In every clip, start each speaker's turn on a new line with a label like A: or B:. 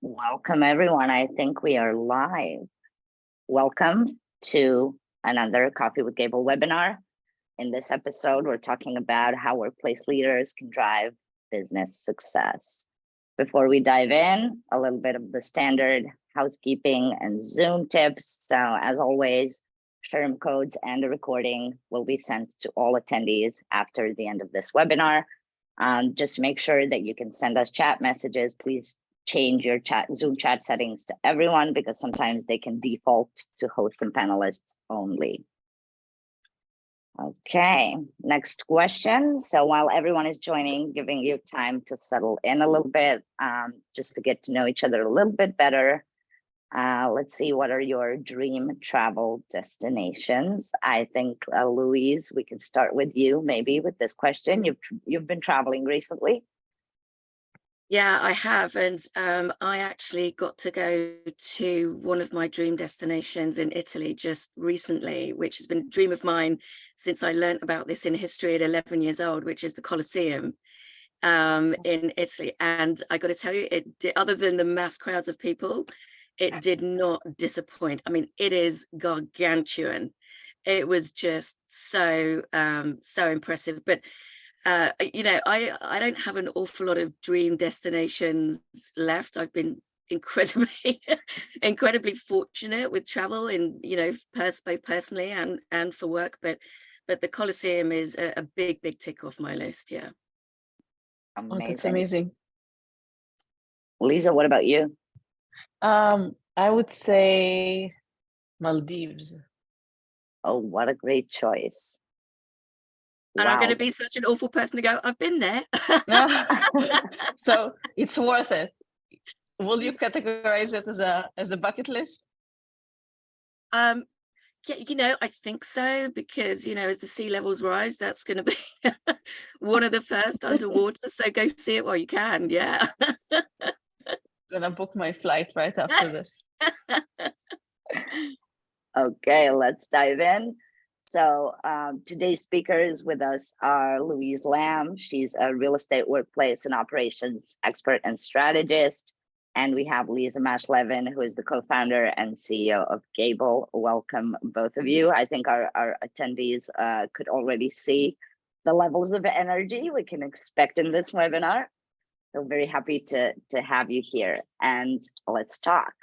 A: Welcome, everyone. I think we are live. Welcome to another Coffee with Gable webinar. In this episode, we're talking about how workplace leaders can drive business success. Before we dive in, a little bit of the standard housekeeping and Zoom tips. So as always, term codes and a recording will be sent to all attendees after the end of this webinar. Just make sure that you can send us chat messages. Please change your Zoom chat settings to everyone because sometimes they can default to hosts and panelists only. Okay, next question. So while everyone is joining, giving you time to settle in a little bit, just to get to know each other a little bit better. Let's see, what are your dream travel destinations? I think, Louise, we can start with you maybe with this question. You've been traveling recently.
B: Yeah, I have. And I actually got to go to one of my dream destinations in Italy just recently, which has been a dream of mine since I learned about this in history at 11 years old, which is the Colosseum in Italy. And I got to tell you, other than the mass crowds of people, it did not disappoint. I mean, it is gargantuan. It was just so impressive. But you know, I don't have an awful lot of dream destinations left. I've been incredibly fortunate with travel, in, you know, both personally and for work. But the Colosseum is a big tick off my list. Yeah.
A: Amazing.
C: Oh, that's amazing.
A: Liza, what about you?
C: I would say Maldives.
A: Oh, what a great choice.
B: And
A: wow.
B: I'm going to be such an awful person to go, I've been there.
C: So it's worth it. Will you categorize it as a bucket list?
B: Yeah, you know, I think so, because, you know, as the sea levels rise, that's going to be one of the first underwater. So go see it while you can. Yeah.
C: Gonna book my flight right after this.
A: Okay, let's dive in. So today's speakers with us are Louise Lamb. She's a real estate workplace and operations expert and strategist. And we have Liza Mash Levin, who is the co-founder and CEO of Gable. Welcome, both of you. I think our attendees could already see the levels of energy we can expect in this webinar. So very happy to have you here, and let's talk.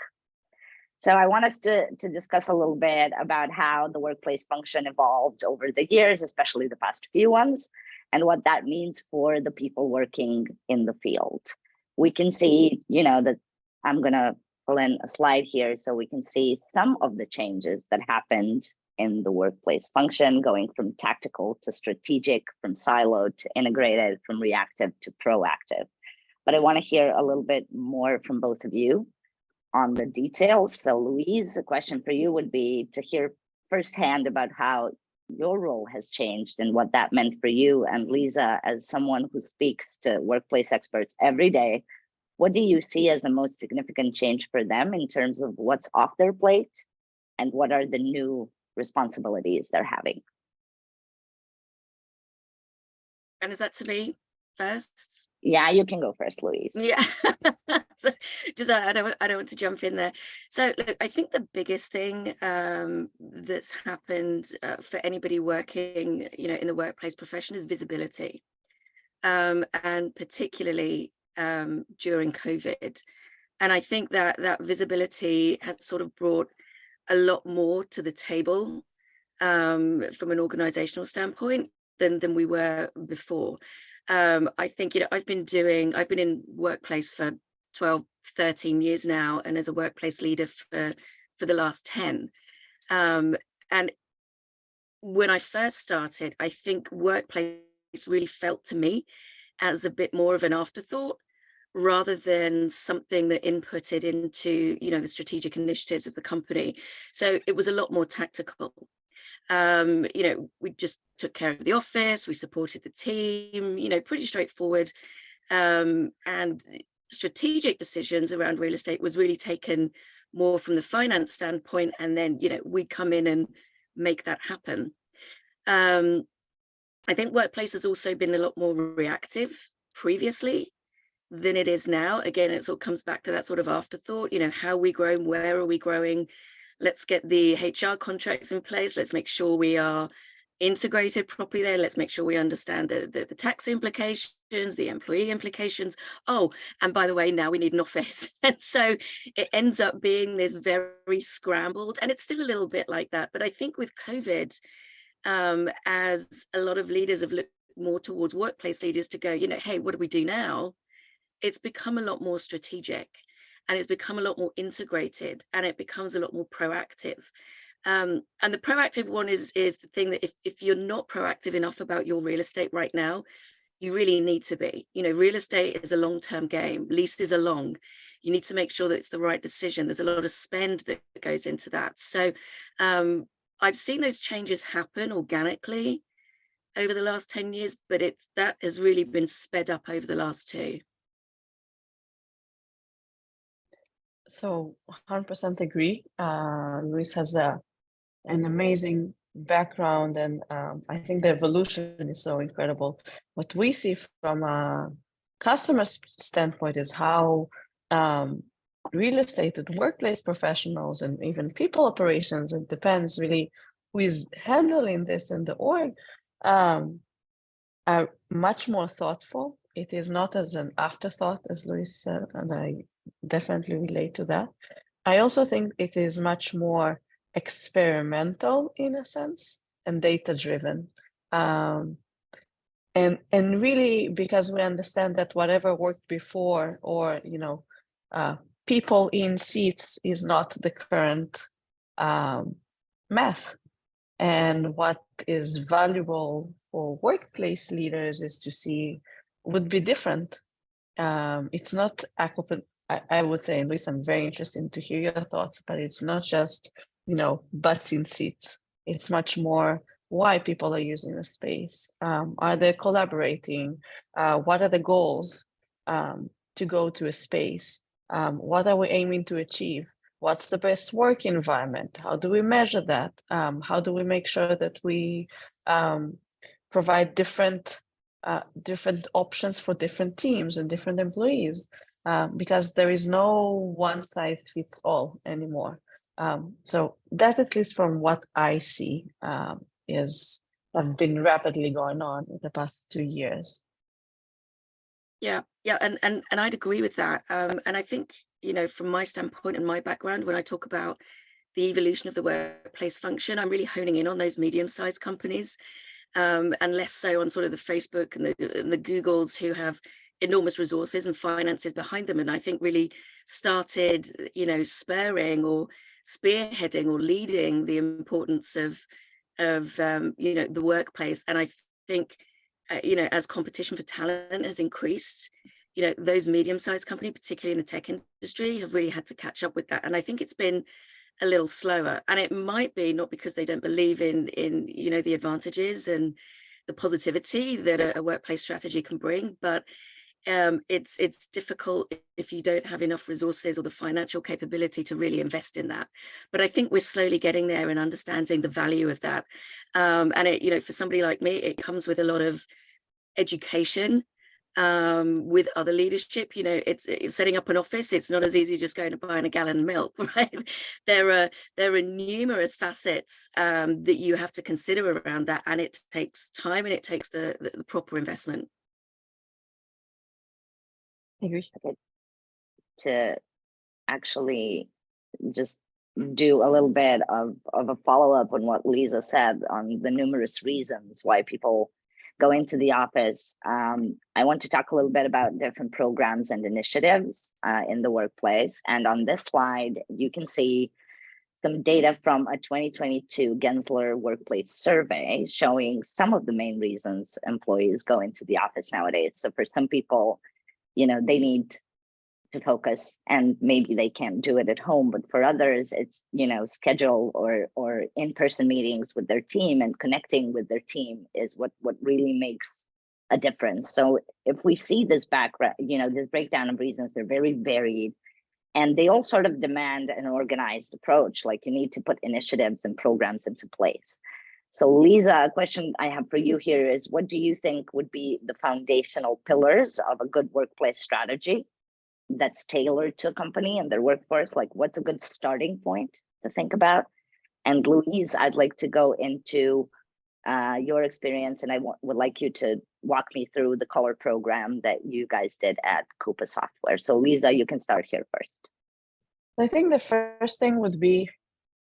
A: So I want us to discuss a little bit about how the workplace function evolved over the years, especially the past few ones, and what that means for the people working in the field. We can see, you know, that I'm gonna pull in a slide here so we can see some of the changes that happened in the workplace function, going from tactical to strategic, from siloed to integrated, from reactive to proactive. But I want to hear a little bit more from both of you on the details. So Louise, a question for you would be to hear firsthand about how your role has changed and what that meant for you. And Liza, as someone who speaks to workplace experts every day, what do you see as the most significant change for them in terms of what's off their plate and what are the new responsibilities they're having?
B: And is that to me first?
A: Yeah, you can go first, Louise.
B: Yeah. So just I don't want to jump in there. So look, I think the biggest thing that's happened for anybody working, you know, in the workplace profession is visibility, and particularly during COVID. And I think that visibility has sort of brought a lot more to the table from an organizational standpoint than we were before. I think, you know, I've been in workplace for 12, 13 years now, and as a workplace leader for the last 10. And when I first started, I think workplace really felt to me as a bit more of an afterthought rather than something that inputted into, you know, the strategic initiatives of the company. So it was a lot more tactical. You know, we just took care of the office, we supported the team, you know, pretty straightforward. And strategic decisions around real estate was really taken more from the finance standpoint. And then, you know, we'd come in and make that happen. I think workplace has also been a lot more reactive previously. than it is now. Again, it sort of comes back to that sort of afterthought, how are we growing, where are we growing? Let's get the HR contracts in place. Let's make sure we are integrated properly there. Let's make sure we understand the tax implications, the employee implications. Oh, and by the way, now we need an office. And so it ends up being this very scrambled, and it's still a little bit like that. But I think with COVID, as a lot of leaders have looked more towards workplace leaders to go, hey, what do we do now? It's become a lot more strategic, and it's become a lot more integrated, and it becomes a lot more proactive. And the proactive one is the thing that if you're not proactive enough about your real estate right now, you really need to be. Real estate is a long-term game. Leases are long. You need to make sure that it's the right decision. There's a lot of spend that goes into that. So I've seen those changes happen organically over the last 10 years, but that has really been sped up over the last 2.
C: So 100% agree. Louise has an amazing background, and I think the evolution is so incredible. What we see from a customer standpoint is how real estate and workplace professionals and even people operations, it depends really who is handling this in the org, are much more thoughtful. It is not as an afterthought, as Louise said, and I definitely relate to that. I also think it is much more experimental in a sense and data driven. And really because we understand that whatever worked before, or people in seats is not the current math. And what is valuable for workplace leaders is to see would be different. It's not I would say, and Louise, I'm very interested to hear your thoughts, but it's not just, butts in seats. It's much more why people are using the space. Are they collaborating? What are the goals to go to a space? What are we aiming to achieve? What's the best work environment? How do we measure that? How do we make sure that we provide different options for different teams and different employees? Because there is no one size fits all anymore. So that, at least from what I see, have been rapidly going on in the past 2 years.
B: Yeah, and I'd agree with that. And I think, from my standpoint and my background, when I talk about the evolution of the workplace function, I'm really honing in on those medium-sized companies, and less so on sort of the Facebook and the Googles who have enormous resources and finances behind them. And I think really started, spurring or spearheading or leading the importance of the workplace. And I think, as competition for talent has increased, those medium-sized companies, particularly in the tech industry, have really had to catch up with that. And I think it's been a little slower, and it might be not because they don't believe in the advantages and the positivity that a workplace strategy can bring, but it's difficult if you don't have enough resources or the financial capability to really invest in that. But I think we're slowly getting there and understanding the value of that. And it, for somebody like me, it comes with a lot of education with other leadership. It's setting up an office. It's not as easy just going to buying a gallon of milk, right? There are numerous facets that you have to consider around that, and it takes time and it takes the proper investment.
A: To actually just do a little bit of a follow-up on what Liza said on the numerous reasons why people go into the office. I want to talk a little bit about different programs and initiatives in the workplace. And on this slide, you can see some data from a 2022 Gensler workplace survey showing some of the main reasons employees go into the office nowadays. So for some people, they need to focus and maybe they can't do it at home, but for others it's schedule or in-person meetings with their team and connecting with their team is what really makes a difference. So if we see this background, this breakdown of reasons, they're very varied, and they all sort of demand an organized approach. Like, you need to put initiatives and programs into place. So Liza, a question I have for you here is, what do you think would be the foundational pillars of a good workplace strategy that's tailored to a company and their workforce? Like, what's a good starting point to think about? And Louise, I'd like to go into your experience, and I would like you to walk me through the color program that you guys did at Coupa Software. So Liza, you can start here first.
C: I think the first thing would be,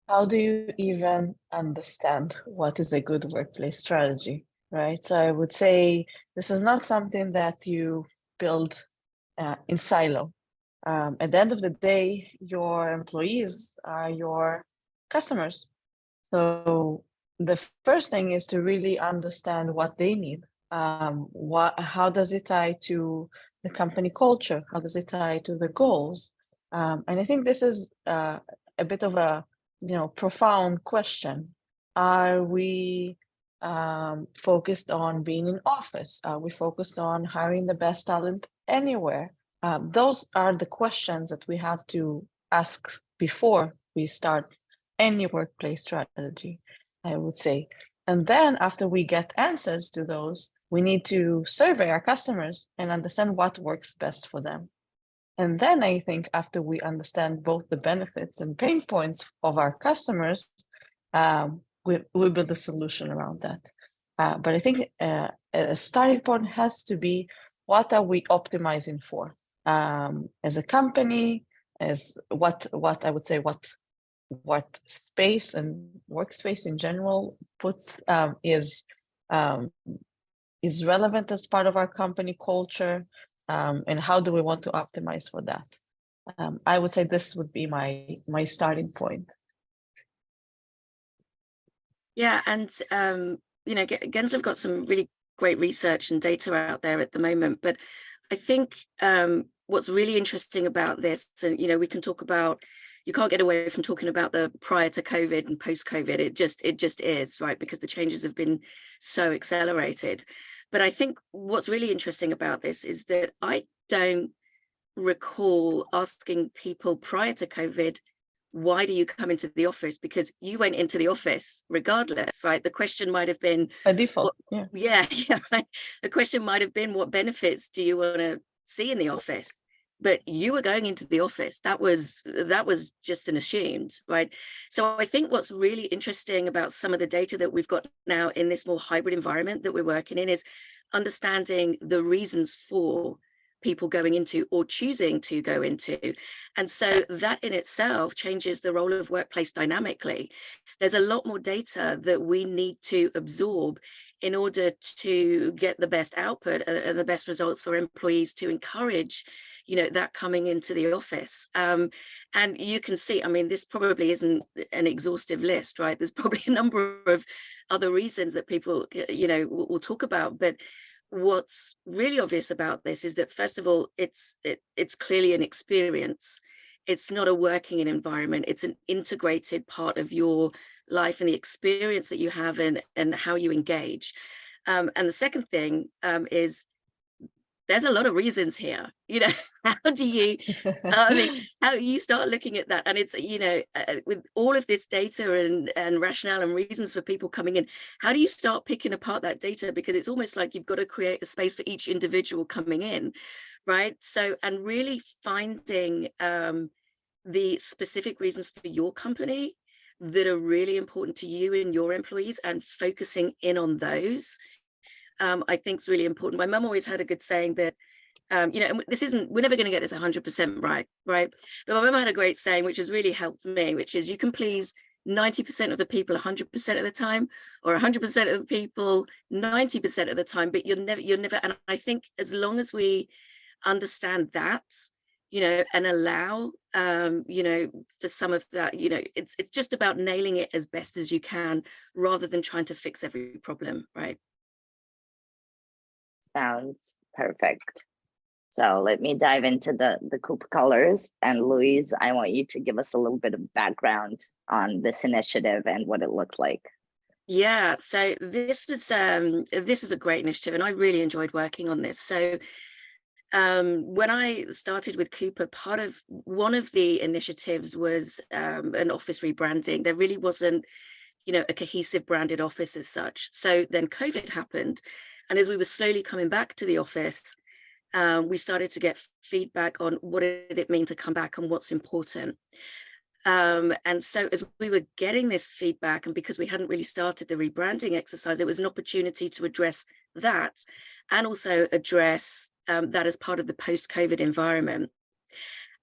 C: how do you even understand what is a good workplace strategy, right? So I would say this is not something that you build in silo. At the end of the day, your employees are your customers. So the first thing is to really understand what they need. How does it tie to the company culture? How does it tie to the goals? And I think this is a bit of a profound question. Are we focused on being in office? Are we focused on hiring the best talent anywhere? Those are the questions that we have to ask before we start any workplace strategy, I would say. And then after we get answers to those, we need to survey our customers and understand what works best for them. And then I think after we understand both the benefits and pain points of our customers, we build a solution around that. But I think a starting point has to be, what are we optimizing for as a company, as what I would say, what space and workspace in general is relevant as part of our company culture, and how do we want to optimize for that? I would say this would be my starting point.
B: Yeah, and Gensler have got some really great research and data out there at the moment, but I think what's really interesting about this, and we can talk about, you can't get away from talking about the prior to COVID and post COVID. It just is, right? Because the changes have been so accelerated. But I think what's really interesting about this is that I don't recall asking people prior to COVID, why do you come into the office? Because you went into the office regardless, right? The question might have been
C: by default.
B: Yeah, right. The question might have been, what benefits do you want to see in the office? But you were going into the office. That was just an assumed, right? So I think what's really interesting about some of the data that we've got now in this more hybrid environment that we're working in is understanding the reasons for people going into or choosing to go into. And so that in itself changes the role of workplace dynamically. There's a lot more data that we need to absorb in order to get the best output and the best results for employees, to encourage that coming into the office. And you can see, I mean, this probably isn't an exhaustive list, right? There's probably a number of other reasons that people will talk about, but what's really obvious about this is that, first of all, it's clearly an experience. It's not a working environment. It's an integrated part of your life and the experience that you have and how you engage. And the second thing is, there's a lot of reasons here. How do you how you start looking at that? And it's with all of this data and rationale and reasons for people coming in, how do you start picking apart that data? Because it's almost like you've got to create a space for each individual coming in, right? So, and really finding the specific reasons for your company that are really important to you and your employees, and focusing in on those, I think is really important. My mum always had a good saying that, and we're never going to get this 100% right? But my mum had a great saying, which has really helped me, which is, you can please 90% of the people 100% of the time, or 100% of the people 90% of the time, but you're never. And I think as long as we understand that, and allow, for some of that, it's just about nailing it as best as you can, rather than trying to fix every problem, right?
A: Sounds perfect. So let me dive into the Coupa colors. And Louise, I want you to give us a little bit of background on this initiative and what it looked like.
B: Yeah, so this was a great initiative, and I really enjoyed working on this. So when I started with Coupa, one of the initiatives was an office rebranding. There really wasn't a cohesive branded office as such. So then COVID happened, and as we were slowly coming back to the office, we started to get feedback on what did it mean to come back and what's important. And so as we were getting this feedback, and because we hadn't really started the rebranding exercise, it was an opportunity to address that and also address that as part of the post-COVID environment.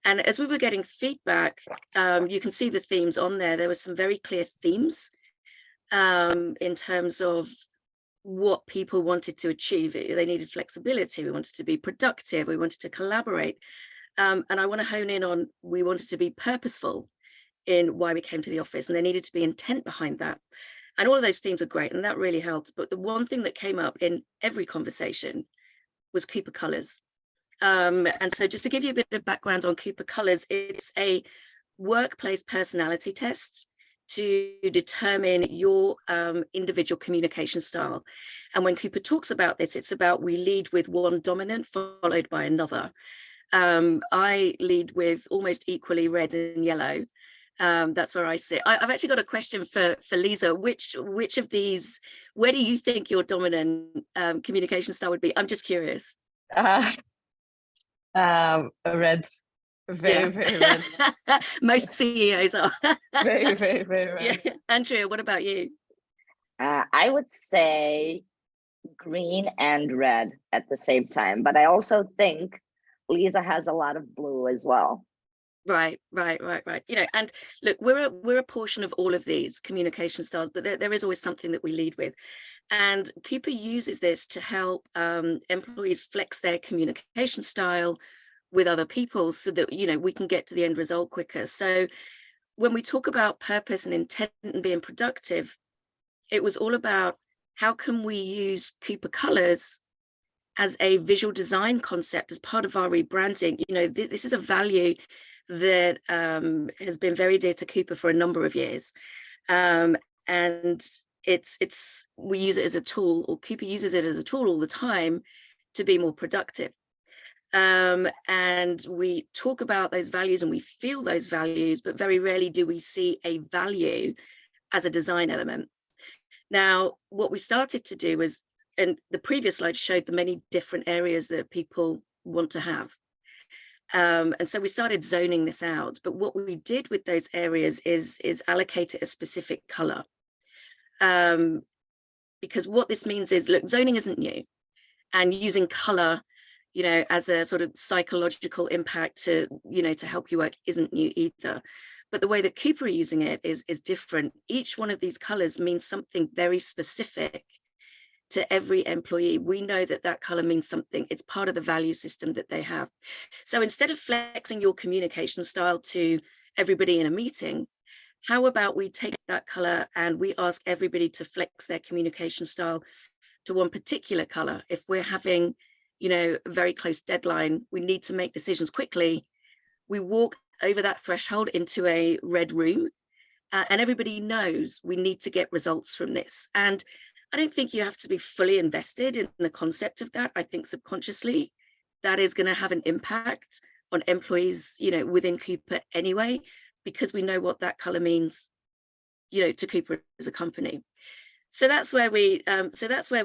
B: And as we were getting feedback, you can see the themes on there. There were some very clear themes in terms of what people wanted to achieve. They needed flexibility. We wanted to be productive. We wanted to collaborate. And I want to hone in on, we wanted to be purposeful in why we came to the office, and there needed to be intent behind that. And all of those themes are great, and that really helped. But the one thing that came up in every conversation was Cooper Colors. And so just to give you a bit of background on Cooper Colors, it's a workplace personality test to determine your individual communication style. And when Cooper talks about this, it's about we lead with one dominant followed by another. I lead with almost equally red and yellow. That's where I sit. I've actually got a question for Liza. Which of these, where do you think your dominant communication style would be? I'm just curious.
C: Red. Very red.
B: Most CEOs are.
C: very red.
B: Yeah. Andrea, what about you?
A: I would say green and red at the same time, but I also think Liza has a lot of blue as well.
B: Right. And look, we're a portion of all of these communication styles, but there is always something that we lead with. And Cooper uses this to help employees flex their communication style with other people so that, we can get to the end result quicker. So when we talk about purpose and intent and being productive, it was all about how can we use Cooper Colors as a visual design concept as part of our rebranding. This is a value that has been very dear to Cooper for a number of years. And we use it as a tool, or Cooper uses it as a tool all the time to be more productive. And we talk about those values and we feel those values, but very rarely do we see a value as a design element. Now, what we started to do was, and the previous slide showed the many different areas that people want to have. And so we started zoning this out. But what we did with those areas is allocate it a specific color. Because what this means is, look, zoning isn't new. And using color, as a sort of psychological impact to help you work isn't new either. But the way that Cooper are using it is different. Each one of these colors means something very specific to every employee. We know that color means something. It's part of the value system that they have. So instead of flexing your communication style to everybody in a meeting, how about we take that color and we ask everybody to flex their communication style to one particular color? If we're having, a very close deadline, we need to make decisions quickly, we walk over that threshold into a red room, and everybody knows we need to get results from this. And I don't think you have to be fully invested in the concept of that. I think subconsciously that is going to have an impact on employees, within Cooper anyway, because we know what that color means, to Cooper as a company. So that's where we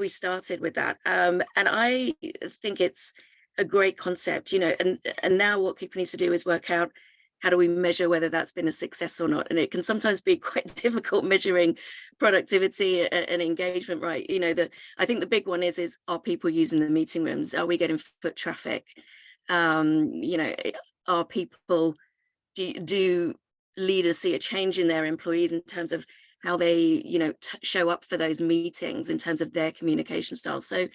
B: started with that. And I think it's a great concept, and now what Cooper needs to do is work out, how do we measure whether that's been a success or not? And it can sometimes be quite difficult measuring productivity and engagement, right? I think the big one is are people using the meeting rooms? Are we getting foot traffic? Are people, do leaders see a change in their employees in terms of how they, show up for those meetings in terms of their communication style? So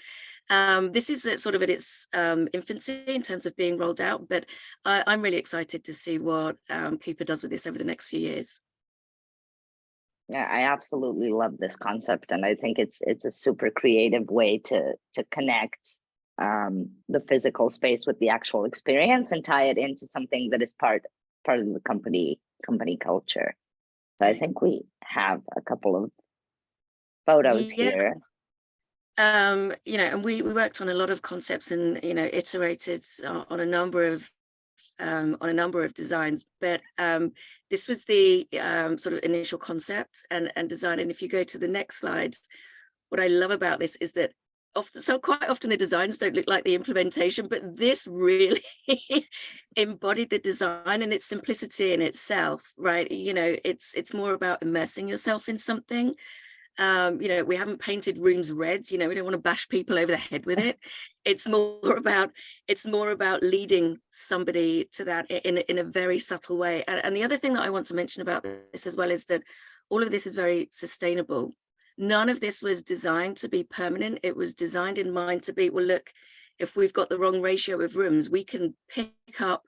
B: this is sort of at its infancy in terms of being rolled out, but I'm really excited to see what Cooper does with this over the next few years.
A: Yeah, I absolutely love this concept, and I think it's a super creative way to connect the physical space with the actual experience and tie it into something that is part of the company culture. So I think we have a couple of photos here.
B: And we worked on a lot of concepts and iterated on a number of on a number of designs, but this was the sort of initial concept and design. And if you go to the next slide, what I love about this is that quite often the designs don't look like the implementation, but this really embodied the design and its simplicity in itself, right? You know, it's more about immersing yourself in something. You know, we haven't painted rooms red, you know, we don't want to bash people over the head with it. It's more about leading somebody to that in a very subtle way. And the other thing that I want to mention about this as well is that all of this is very sustainable. None of this was designed to be permanent. It was designed in mind to be, well, look, if we've got the wrong ratio of rooms, we can pick up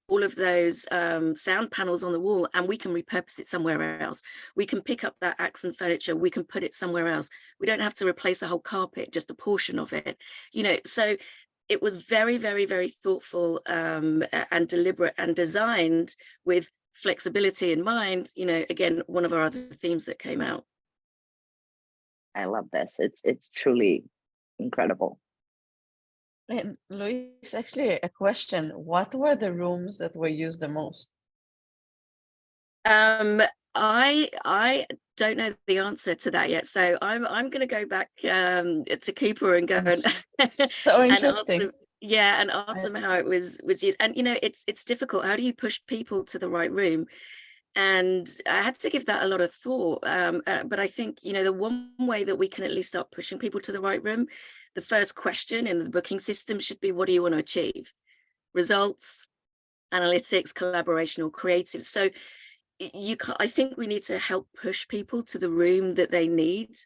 B: all of those sound panels on the wall and we can repurpose it somewhere else. We can pick up that accent furniture, we can put it somewhere else. We don't have to replace a whole carpet, just a portion of it, you know. So it was very, very, very thoughtful and deliberate and designed with flexibility in mind, you know, again, one of our other themes that came out.
A: I love this. It's truly incredible.
C: And Louise, actually a question. What were the rooms that were used the most?
B: I don't know the answer to that yet. So I'm going to go back to Cooper and go
C: so interesting.
B: and ask them how it was used. And you know, it's difficult. How do you push people to the right room? And I had to give that a lot of thought. But I think, you know, the one way that we can at least start pushing people to the right room, the first question in the booking system should be, what do you want to achieve? Results, analytics, collaboration, or creative. So I think we need to help push people to the room that they need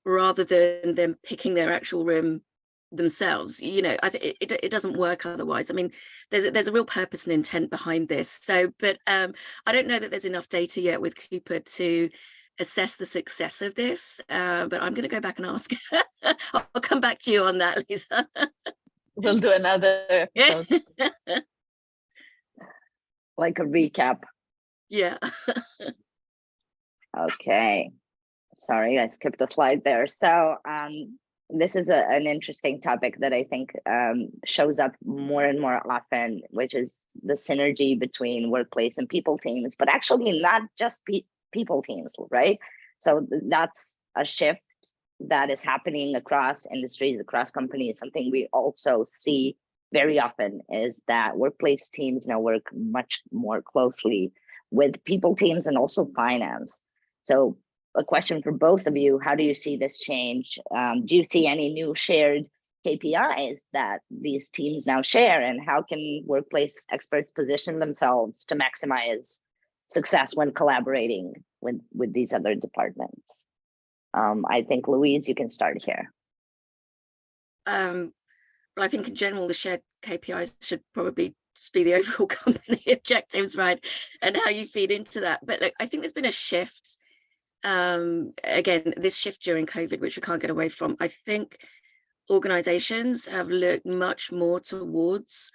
B: rather than them picking their actual room themselves. You know, I think it doesn't work otherwise. I mean, there's a real purpose and intent behind this. So, but I don't know that there's enough data yet with Cooper to assess the success of this. But I'm going to go back and ask. I'll come back to you on that, Liza.
C: We'll do another episode.
A: Like a recap.
B: Yeah.
A: Okay. Sorry, I skipped a slide there. So this is an interesting topic that I think shows up more and more often, which is the synergy between workplace and people teams, but actually not just people teams, right? So that's a shift that is happening across industries, across companies. Something we also see very often is that workplace teams now work much more closely with people teams and also finance. So a question for both of you, how do you see this change? Do you see any new shared KPIs that these teams now share, and how can workplace experts position themselves to maximize success when collaborating with these other departments? I think, Louise, you can start here.
B: Well, I think in general, the shared KPIs should probably just be the overall company objectives, right? And how you feed into that. But look, I think there's been a shift. Again, this shift during COVID, which we can't get away from. I think organizations have looked much more towards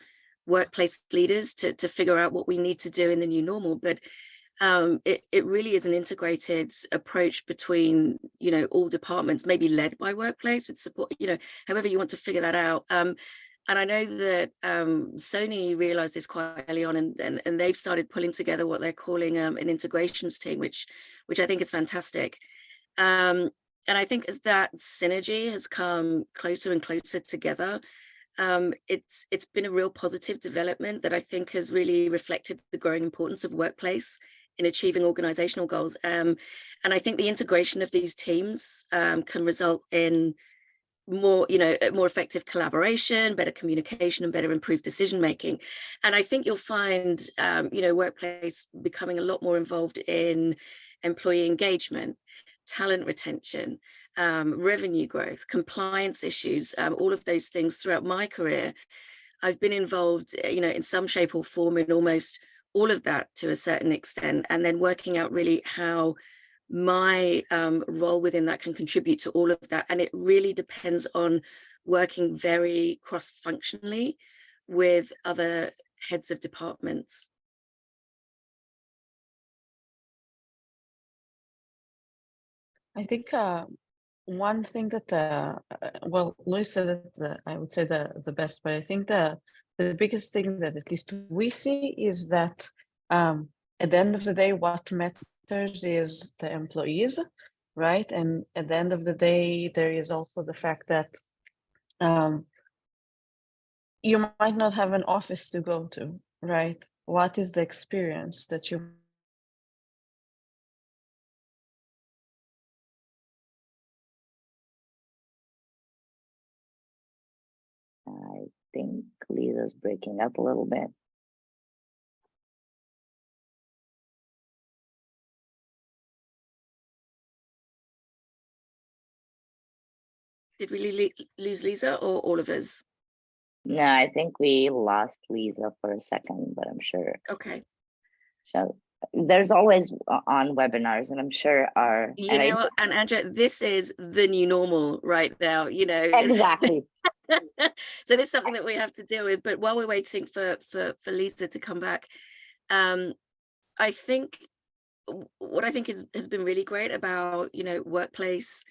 B: workplace leaders to figure out what we need to do in the new normal. But it really is an integrated approach between, you know, all departments, maybe led by workplace with support, you know, however you want to figure that out. And I know that Sony realized this quite early on, and they've started pulling together what they're calling an integrations team, which I think is fantastic. And I think as that synergy has come closer and closer together, it's been a real positive development that I think has really reflected the growing importance of workplace in achieving organizational goals. And I think the integration of these teams can result in more effective collaboration, better communication, and better improved decision making. And I think you'll find workplace becoming a lot more involved in employee engagement, talent retention, revenue growth, compliance issues, all of those things. Throughout my career, I've been involved, in some shape or form in almost all of that to a certain extent, and then working out really how my role within that can contribute to all of that. And it really depends on working very cross-functionally with other heads of departments.
C: I think one thing that, well, Louise said it, I would say the best, but I think the the biggest thing that at least we see is that at the end of the day, what matters is the employees, right? And at the end of the day, there is also the fact that you might not have an office to go to, right? What is the experience that you
A: I think Liza's breaking up a little bit.
B: Did we lose Liza or all of us?
A: No, I think we lost Liza for a second, but I'm sure.
B: Okay.
A: So there's always on webinars, and I'm sure our
B: You know what, and Andrea, this is the new normal right now, you know.
A: exactly.
B: So this is something that we have to deal with. But while we're waiting for Liza to come back, I think what I think has been really great about, you know, workplace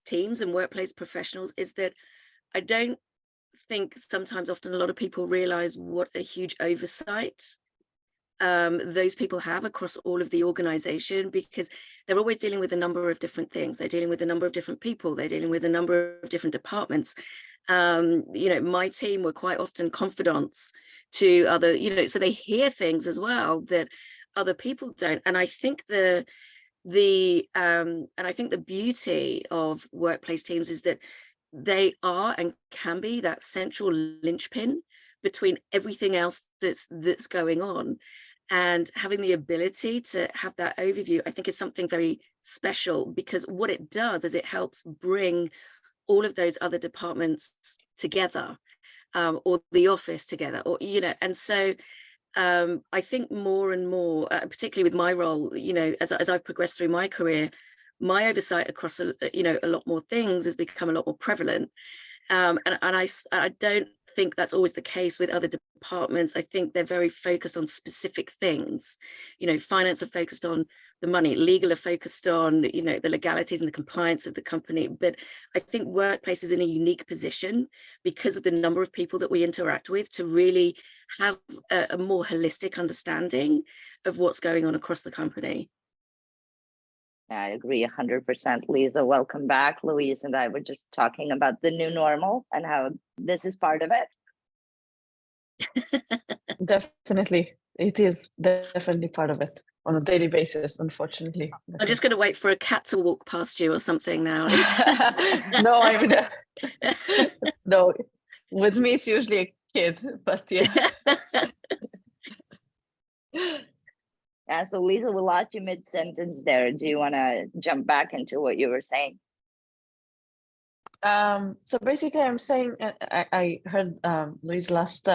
B: teams and workplace professionals is that I don't think sometimes often a lot of people realize what a huge oversight those people have across all of the organization, because they're always dealing with a number of different things. They're dealing with a number of different people. They're dealing with a number of different departments. You know, my team were quite often confidants to other, you know, so they hear things as well that other people don't. And I think the beauty of workplace teams is that they are and can be that central linchpin between everything else that's going on. And having the ability to have that overview, I think, is something very special, because what it does is it helps bring all of those other departments together, or the office together, or, you know. And so I think more and more, particularly with my role, you know, as I've progressed through my career, my oversight across a lot more things has become a lot more prevalent. And I don't think that's always the case with other departments. I think they're very focused on specific things. You know, finance are focused on the money, legal are focused on, you know, the legalities and the compliance of the company. But I think workplace is in a unique position because of the number of people that we interact with to really have a more holistic understanding of what's going on across the company.
A: I agree 100%. Liza, welcome back. Louise and I were just talking about the new normal and how this is part of it.
C: Definitely, it is definitely part of it on a daily basis, unfortunately.
B: I'm just going to wait for a cat to walk past you or something now.
C: No, I mean, no, with me it's usually a kid, but yeah.
A: Yeah, so Liza, we lost you mid-sentence there. Do you want to jump back into what you were saying?
C: So basically, I'm saying I heard Louise last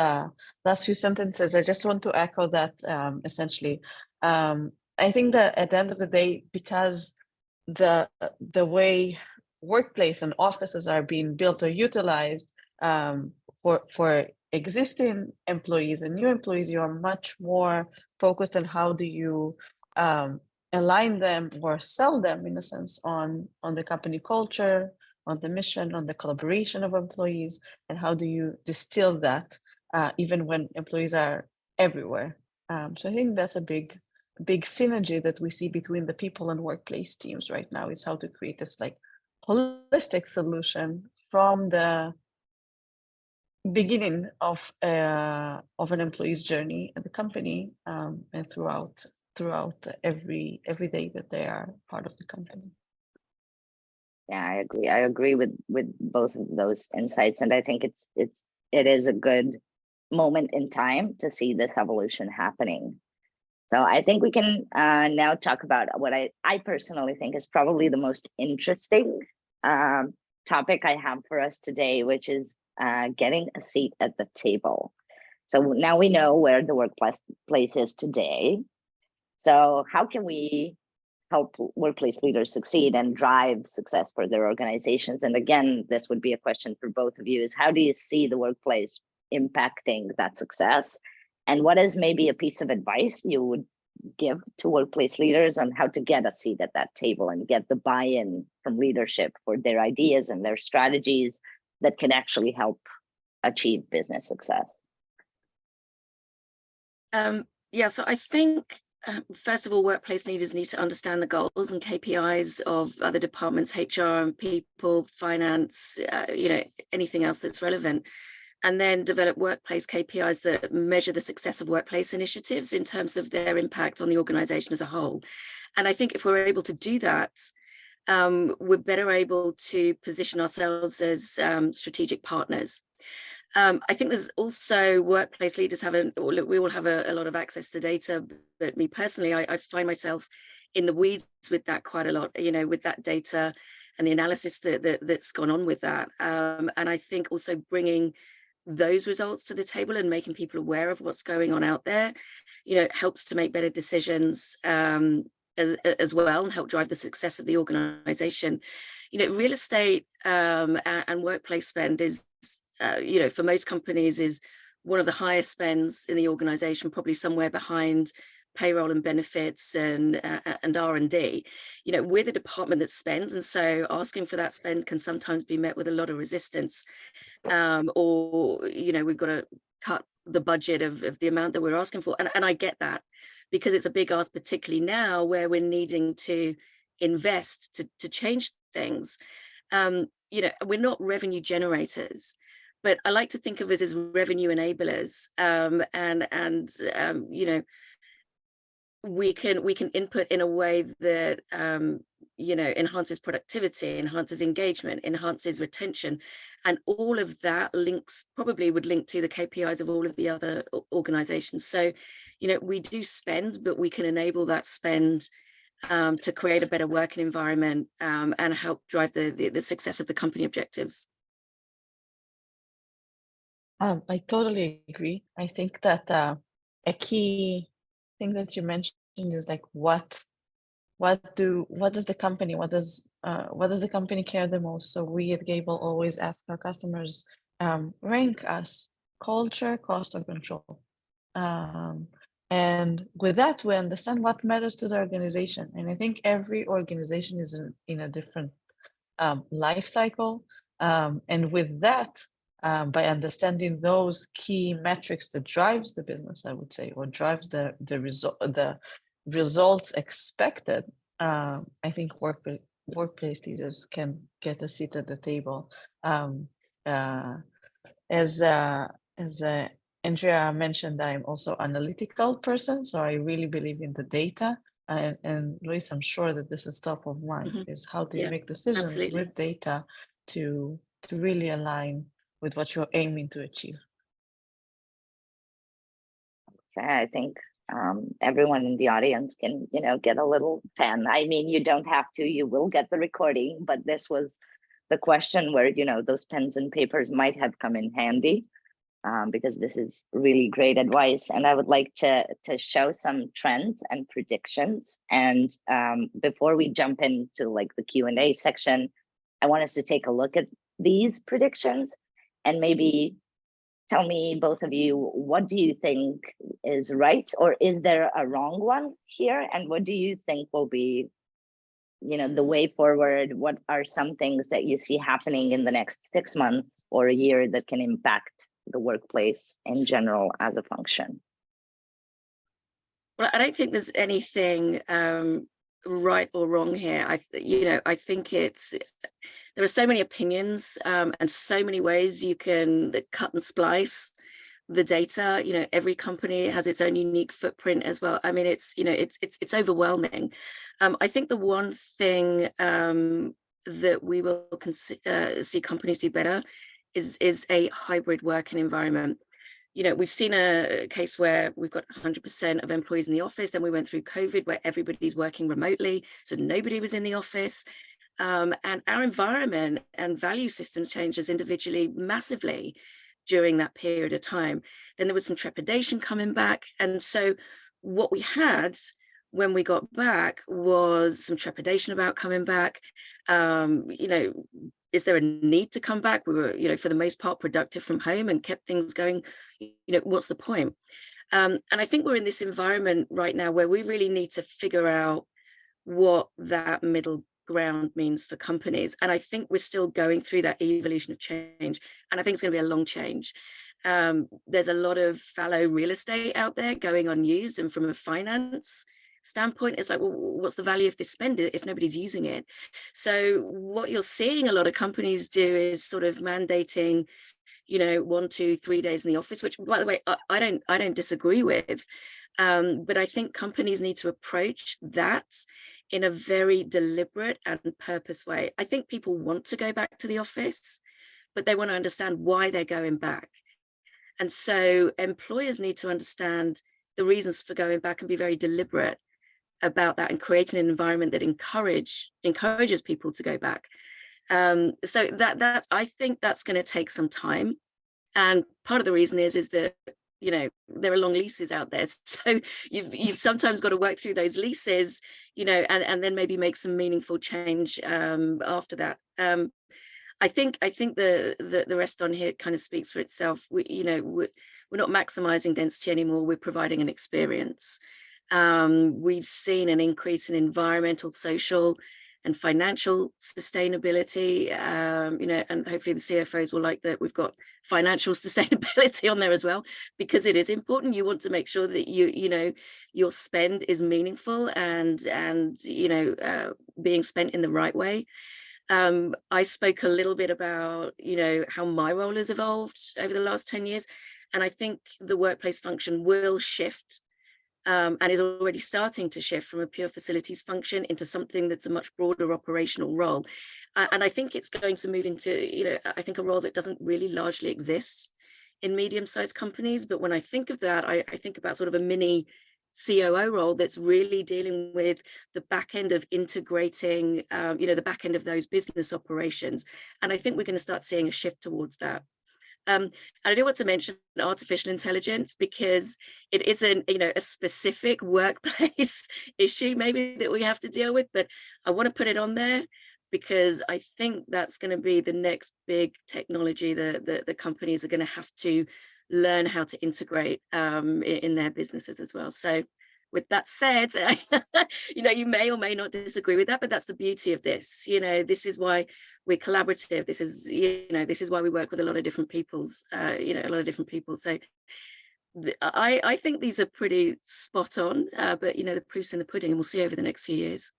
C: few sentences. I just want to echo that essentially. I think that at the end of the day, because the way workplace and offices are being built or utilized for existing employees and new employees, you are much more focused on how do you align them or sell them, in a sense, on the company culture, on the mission, on the collaboration of employees, and how do you distill that even when employees are everywhere. So I think that's a big synergy that we see between the people and workplace teams right now, is how to create this like holistic solution from the beginning of an employee's journey at the company, and throughout every day that they are part of the company.
A: Yeah, I agree. I agree with both of those insights, and I think it is a good moment in time to see this evolution happening. So I think we can now talk about what I personally think is probably the most interesting topic I have for us today, which is getting a seat at the table. So now we know where the workplace is today. So how can we help workplace leaders succeed and drive success for their organizations? And again, this would be a question for both of you, is how do you see the workplace impacting that success? And what is maybe a piece of advice you would give to workplace leaders on how to get a seat at that table and get the buy-in from leadership for their ideas and their strategies that can actually help achieve business success?
B: Yeah, so I think, first of all, workplace leaders need to understand the goals and KPIs of other departments, HR and people, finance, anything else that's relevant. And then develop workplace KPIs that measure the success of workplace initiatives in terms of their impact on the organization as a whole. And I think if we're able to do that, we're better able to position ourselves as strategic partners. I think there's also workplace leaders we all have a lot of access to data, but me personally, I find myself in the weeds with that quite a lot, with that data and the analysis that's gone on with that. And I think also bringing those results to the table and making people aware of what's going on out there, helps to make better decisions as well, and help drive the success of the organization. Real estate and workplace spend is, for most companies, is one of the highest spends in the organization, probably somewhere behind payroll and benefits and R&D. We're the department that spends, and so asking for that spend can sometimes be met with a lot of resistance, or we've got to cut the budget of the amount that we're asking for, and I get that, because it's a big ask, particularly now where we're needing to invest to change things. We're not revenue generators, but I like to think of us as revenue enablers, we can input in a way that enhances productivity, enhances engagement, enhances retention, and all of that probably would link to the KPIs of all of the other organizations. So we do spend, but we can enable that spend to create a better working environment, and help drive the success of the company objectives.
C: I totally agree. I think that a key thing that you mentioned is like what does the company care the most? So we at Gable always ask our customers, rank us: culture, cost, or control. And with that, we understand what matters to the organization. And I think every organization is in a different life cycle. And with that, by understanding those key metrics that drives the business, I would say, or drives the results expected, I think workplace leaders can get a seat at the table. As Andrea mentioned, I'm also analytical person, so I really believe in the data. And Louise, I'm sure that this is top of mind, is how do you make decisions
B: absolutely.
C: with data to really align with what you're aiming to achieve.
A: Okay, I think everyone in the audience can, get a little pen. I mean, you don't have to, you will get the recording, but this was the question where, those pens and papers might have come in handy, because this is really great advice. And I would like to show some trends and predictions. And before we jump into like the Q&A section, I want us to take a look at these predictions and maybe tell me, both of you, what do you think is right, or is there a wrong one here? And what do you think will be, the way forward? What are some things that you see happening in the next 6 months or a year that can impact the workplace in general as a function?
B: Well, I don't think there's anything right or wrong here. I think there are so many opinions, and so many ways you can cut and splice the data. Every company has its own unique footprint as well. I mean, it's overwhelming. I think the one thing that we will see companies do better is a hybrid working environment. We've seen a case where we've got 100% of employees in the office. Then we went through COVID where everybody's working remotely, so nobody was in the office. And our environment and value systems changes individually massively during that period of time. Then there was some trepidation coming back. And so what we had when we got back was some trepidation about coming back. Is there a need to come back? We were, for the most part, productive from home and kept things going. What's the point? And I think we're in this environment right now where we really need to figure out what that middle ground means for companies. And I think we're still going through that evolution of change. And I think it's going to be a long change. There's a lot of fallow real estate out there going unused, and from a finance standpoint, it's like, well, what's the value of this spend if nobody's using it? So what you're seeing a lot of companies do is sort of mandating, 1, 2, 3 days in the office, which, by the way, I don't disagree with. But I think companies need to approach that in a very deliberate and purpose way. I think people want to go back to the office, but they want to understand why they're going back. And so employers need to understand the reasons for going back and be very deliberate about that, and creating an environment that encourages people to go back. So that's I think that's going to take some time. And part of the reason is that, there are long leases out there. So you've sometimes got to work through those leases, and then maybe make some meaningful change after that. I think the rest on here kind of speaks for itself. We're not maximizing density anymore. We're providing an experience. We've seen an increase in environmental, social, and financial sustainability, and hopefully the CFOs will like that we've got financial sustainability on there as well, because it is important. You want to make sure that your spend is meaningful and being spent in the right way. I spoke a little bit about, how my role has evolved over the last 10 years. And I think the workplace function will shift, and is already starting to shift from a pure facilities function into something that's a much broader operational role. And I think it's going to move into, I think a role that doesn't really largely exist in medium-sized companies. But when I think of that, I think about sort of a mini COO role that's really dealing with the back end of integrating, the back end of those business operations. And I think we're going to start seeing a shift towards that. And I do want to mention artificial intelligence, because it isn't, a specific workplace issue maybe that we have to deal with, but I want to put it on there because I think that's going to be the next big technology that the companies are going to have to learn how to integrate in their businesses as well. So with that said, you may or may not disagree with that, but that's the beauty of this. This is why we're collaborative. This is why we work with a lot of different peoples, So I think these are pretty spot on, but the proof's in the pudding, and we'll see over the next few years.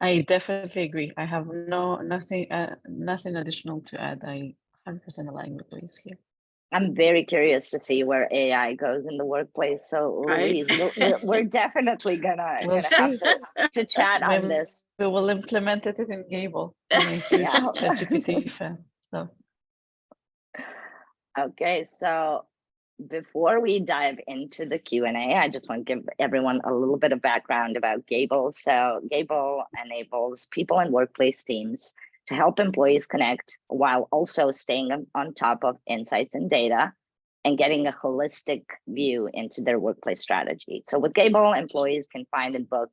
C: I definitely agree. I have nothing additional to add. I 100% align with Louise here.
A: I'm very curious to see where AI goes in the workplace. So Louise, we're definitely gonna have to chat on this.
C: We will implement it in Gable. I'm a huge ChatGPT fan. So
A: okay, so before we dive into the Q&A, I just want to give everyone a little bit of background about Gable. So Gable enables people and workplace teams to help employees connect while also staying on top of insights and data and getting a holistic view into their workplace strategy. So with Gable, employees can find and book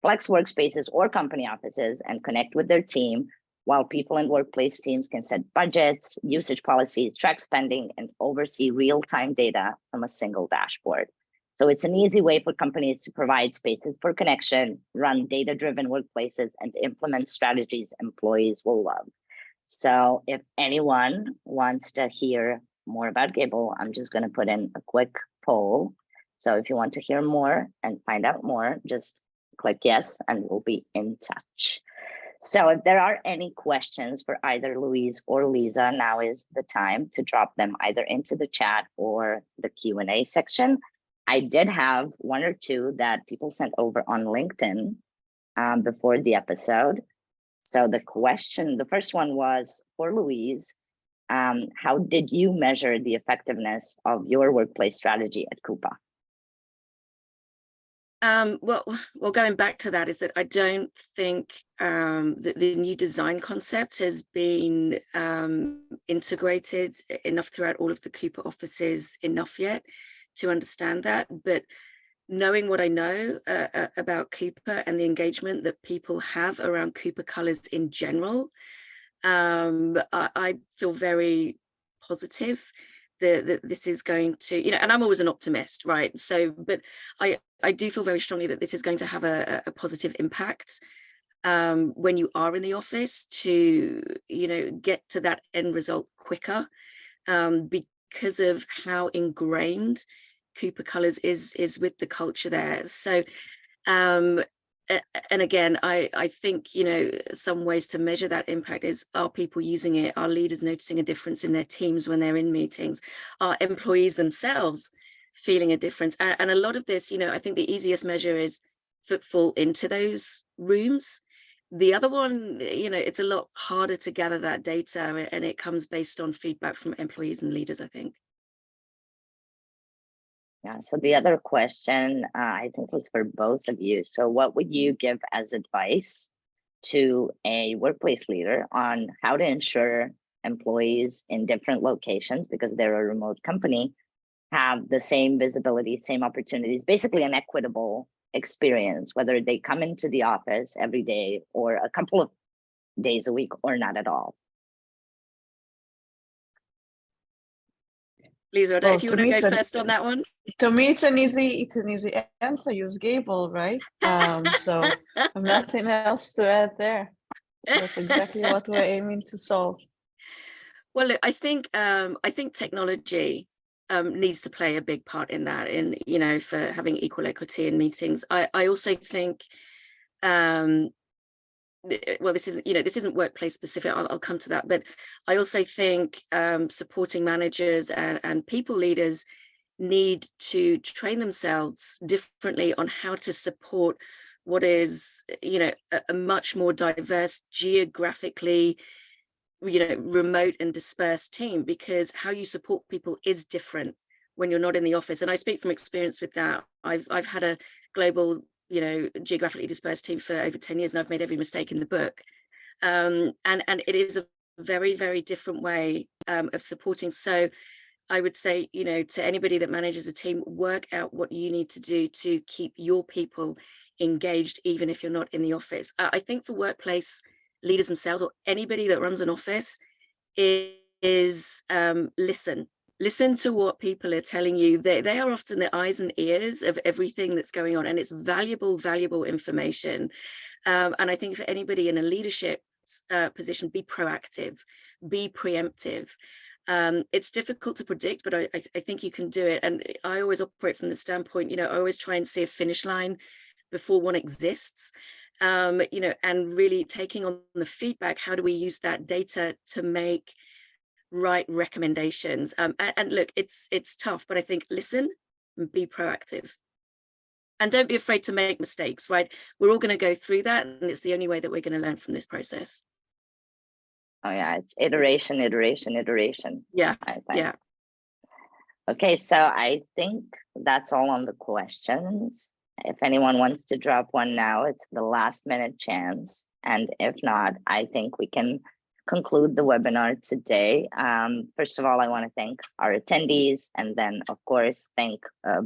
A: flex workspaces or company offices and connect with their team, while people and workplace teams can set budgets, usage policies, track spending, and oversee real-time data from a single dashboard. So it's an easy way for companies to provide spaces for connection, run data-driven workplaces, and implement strategies employees will love. So if anyone wants to hear more about Gable, I'm just going to put in a quick poll. So if you want to hear more and find out more, just click yes, and we'll be in touch. So if there are any questions for either Louise or Liza, now is the time to drop them either into the chat or the Q&A section. I did have one or two that people sent over on LinkedIn before the episode. So the first one was for Louise. How did you measure the effectiveness of your workplace strategy at Coupa?
B: Well, going back to that is that I don't think that the new design concept has been integrated enough throughout all of the Coupa offices enough yet to understand that. But knowing what I know about Coupa and the engagement that people have around Coupa colors in general, I feel very positive that this is going to, and I'm always an optimist, right? So, but I do feel very strongly that this is going to have a positive impact when you are in the office to, get to that end result quicker. because of how ingrained Cooper Colors is with the culture there. So, and again, I think, you know, some ways to measure that impact is, are people using it? Are leaders noticing a difference in their teams when they're in meetings? Are employees themselves feeling a difference? And a lot of this, you know, I think the easiest measure is footfall into those rooms. The other one, you know, it's a lot harder to gather that data, and it comes based on feedback from employees and leaders, I think.
A: Yeah, so the other question I think was for both of you. So what would you give as advice to a workplace leader on how to ensure employees in different locations, because they're a remote company, have the same visibility, same opportunities, basically an equitable experience, whether they come into the office every day or a couple of days a week or not at all?
B: Lisa, I don't know if you want to go first on that one.
C: To me, it's an easy answer. Use Gable, right? So I have nothing else to add there. That's exactly what we're aiming to solve.
B: Well, look, I think technology needs to play a big part in that, in, you know, for having equal equity in meetings. I also think, well, this isn't workplace specific, I'll come to that, but I also think supporting managers and people leaders need to train themselves differently on how to support what is, you know, a much more diverse, geographically, you know, remote and dispersed team, because how you support people is different when you're not in the office. And I speak from experience with that. I've had a global, you know, geographically dispersed team for over 10 years, and I've made every mistake in the book. And it is a very, very different way of supporting. So I would say, you know, to anybody that manages a team, work out what you need to do to keep your people engaged, even if you're not in the office. I think for workplace leaders themselves, or anybody that runs an office, is listen to what people are telling you. They are often the eyes and ears of everything that's going on, and it's valuable information. And I think for anybody in a leadership position, be proactive, be preemptive. It's difficult to predict, but I think you can do it. And I always operate from the standpoint, you know, I always try and see a finish line before one exists. You know, and really taking on the feedback, how do we use that data to make right recommendations? And look, it's tough, but I think listen and be proactive. And don't be afraid to make mistakes, right? We're all going to go through that, and it's the only way that we're going to learn from this process.
A: Oh yeah, it's iteration.
B: Yeah,
A: I think.
B: yeah.
A: Okay, so I think that's all on the questions. If anyone wants to drop one now, it's the last minute chance. And if not, I think we can conclude the webinar today. First of all, I want to thank our attendees, and then of course, thank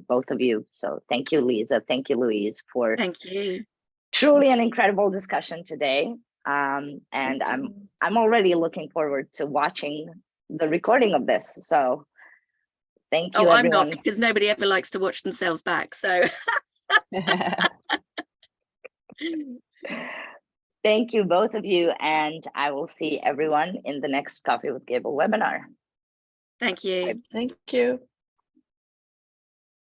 A: both of you. So thank you, Liza. Thank you, Louise, for
B: Thank you.
A: Truly an incredible discussion today. And I'm already looking forward to watching the recording of this. So thank you, everyone.
B: I'm not, because nobody ever likes to watch themselves back. So
A: thank you, both of you, and I will see everyone in the next Coffee with Gable webinar.
B: thank you.
C: Thank you.